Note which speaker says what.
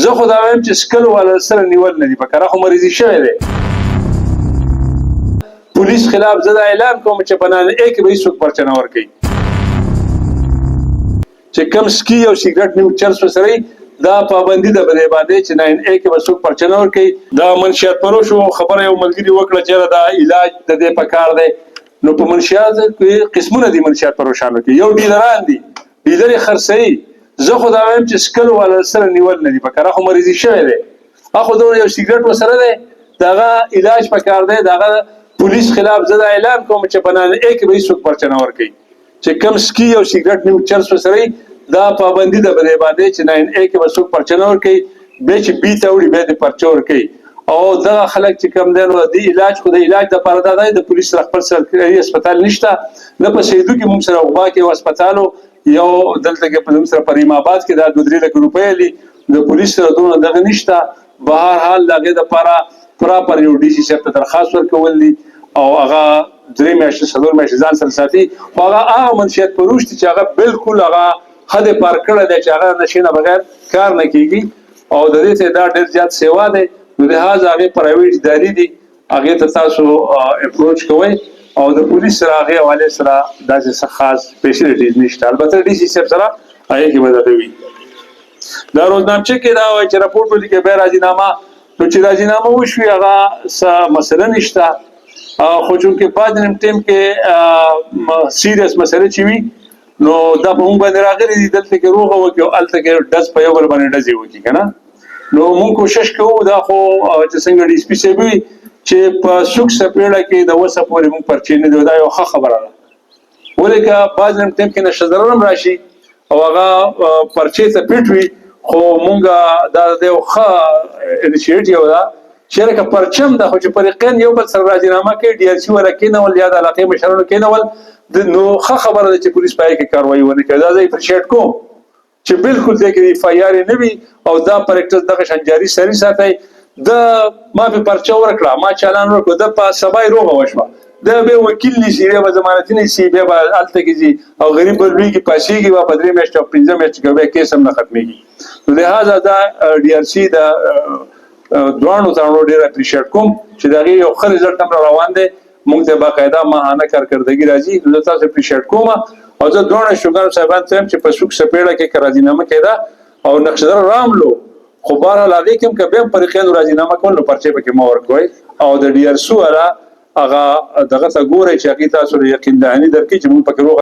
Speaker 1: زه خو دا وایم چې سکلو والا سره نیول نه دي پکار، خو مریضي شوی دی. پولیس خلاف زه دا اعلان کوم چې بنان ا کې به هیڅوک پرچه نه ورکوي، چې کم سکي او سیګریټ نیم چرس وسري دا پابندي ده بده باندې چې 9A کې به څوک پرچه نه ورکوي. دا منشیات پروشو خبره یو ملګري وکړه چې دا علاج د دې پکار دی. نو په منشیات کې قسمونه دي منشیات پروشانو کې، یو ډیلران دي، ډیلر خرڅوي. زه خو دا وایم چې سکلو والا سره نیول نه دي پکار، خو مریضي شوی دی، اخو دا یو سیګریټ وسره دی، داغه علاج پکار دی. داغه پولیس خلاف زه دا اعلان کوم چې بنان ا کې به هیڅوک پرچه نه ورکوي، چې کم سکي او سیګریټ نیم چرس وسري دا پابندي ده بده باندې چې 9A کې به څوک پرچه نه ورکوي، به چې بي ته وړي به د پرچه ورکوي. او دغه خلک چې کم دی نو د علاج خو د علاج دپاره دا دی، د پولیس سره خپل سرکاري هسپتال نشته، نه په سیدو کې موږ سره غوا کې یو هسپتال یو دلته کې په موږ سره په ریم آباد کې دا 2-3 لک روپۍ دي، د پولیس سره دونه دغه نشته. بهر حال د هغې دپاره پراپر یو ډي سي صاحب ته درخواست ورکول دي او هغه 3 میاشتې 4 میاشتې ځان سره ساتي. خو هغه منشیات فروش دي چې هغه بالکل هغه حد پار کړی دی چې هغه نشي نه بغیر کار نه کېږي، او د دې ته دا ډېر زیات سیوا دی. نو لحاظ هغې پرایویټ ادارې دي، هغې ته تاسو اپروچ کوئ، او د پولیس سره هغې حوالې سره داسې څه خاص فیسیلیټیز نشته. البته ډي سي صاحب سره هغې کې به دغه وي. دا روزنامچه کې دا وایي چې راپورټ ولیکئ بیا راضینامه، نو چې راضینامه وشوي هغه څه مسله نشته. خو چونکې بعد نیم ټیم کې سیریس مسله چې وي نو دا په موږ باندې راغلي دي، دلته کې روغه وکړي او هلته کې ډز په یو بل باندې ډزې وکړي که نه. نو موږ کوشش کوو دا خو چې څنګه ډي سي پي صاحب وي چې په سوک سپېړه کې د وسه پورې موږ پرچې نه دي، دا یو ښه خبره ده. ولې که بعض نیم ټیم کې نشه ضرر هم راشي او هغه پرچې ته پیټ وي، خو موږ دا د یو ښه انیشیټیو ده چې لکه پرچم ده، خو چې فریقین یو بل سره راضینامه کوي، ډي ار سي والا کېنول یا د علاقې مشرانو کېنول، نو ښه خبره ده چې پولیس په هغې کې کاروایي ونه کوي. دا زه اپریشیټ کوم چې بالکل دې کې اف آی آر نه وي او دا پریکټس دغه شان جاري سري ساتئ. د ما په پرچه ورکړه، ما چالان ورکړو، د په سبا یې روغه وشوه، د بیا وکیل نیسي، بیا به ضمانتي نیسي، بیا به هلته کې ځي او غریب به لویږي پاسېږي، به په 3 میاشتې او 5 میاشتې کې بیا کیس هم نه ختمېږي. نو لحاظه دا ډي ار سي د دواړو ترانو ډېر اپریشیټ کوم چې د هغې یو ښه رزلټ هم را روان دی، موږ ته باقاعده ماهانه کارکردګي راځي. نو زه تاسو اپریشیټ کوم او زه دواړه شوګانو صاحبانو ته وایم چې په سوک سپېړه کې که راضینامه کېده او نقشدره راملو، خو بهرحال هغې کې هم که بیا هم فریقینو راضینامه کول نو پرچې پکې مه ورکوئ، او د ډي ار سي والا هغه دغه ته ګورئ چې هغې تاسو له یقین دهاني درکړي چې موږ پکې روغ